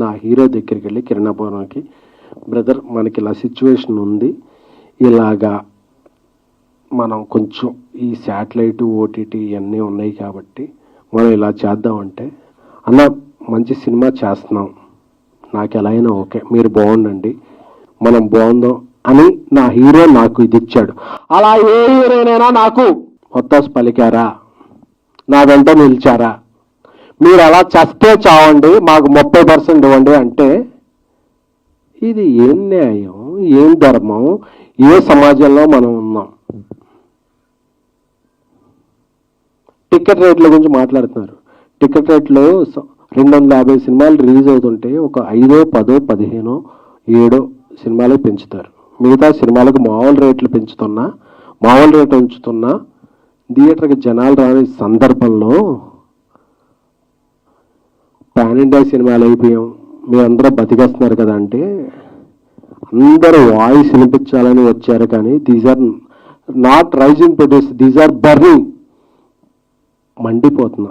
నా హీరో దగ్గరికి వెళ్ళి కిరణాపురంకి, బ్రదర్ మనకి ఇలా సిచ్యువేషన్ ఉంది, ఇలాగా మనం కొంచెం ఈ శాటిలైట్ ఓటీటీ ఇవన్నీ ఉన్నాయి కాబట్టి మనం ఇలా చేద్దామంటే, అన్న మంచి సినిమా చేస్తున్నాం, నాకు ఎలా అయినా ఓకే, మీరు బాగుండండి, మనం బాగుందాం అని నా హీరో నాకు ఇది ఇచ్చాడు. అలా ఏ హీరోనైనా నాకు ఒత్తాసు పలికారా, నా వెంట నిలిచారా, మీరు అలా చస్తే చావండి, మాకు 30% ఇవ్వండి అంటే ఇది ఏం న్యాయం, ఏం ధర్మం, ఏ సమాజంలో మనం ఉన్నాం? టికెట్ రేట్ల గురించి మాట్లాడుతున్నారు. టికెట్ రేట్లు 250 సినిమాలు రిలీజ్ అవుతుంటే ఒక 5, 10, 15, 7 సినిమాలు పెంచుతారు. మిగతా సినిమాలకు మామూలు రేట్లు పెంచుతున్నా, మామూలు రేట్లు ఉంచుతున్నా థియేటర్కి జనాలు రాని సందర్భంలో పాన్ ఇండియా సినిమాలు అయిపోయాం, మీరందరూ బతికేస్తున్నారు కదా అంటే, అందరూ వాయిస్ వినిపించాలని వచ్చారు కానీ these are not rising produce, these are burning. మండిపోతున్నా.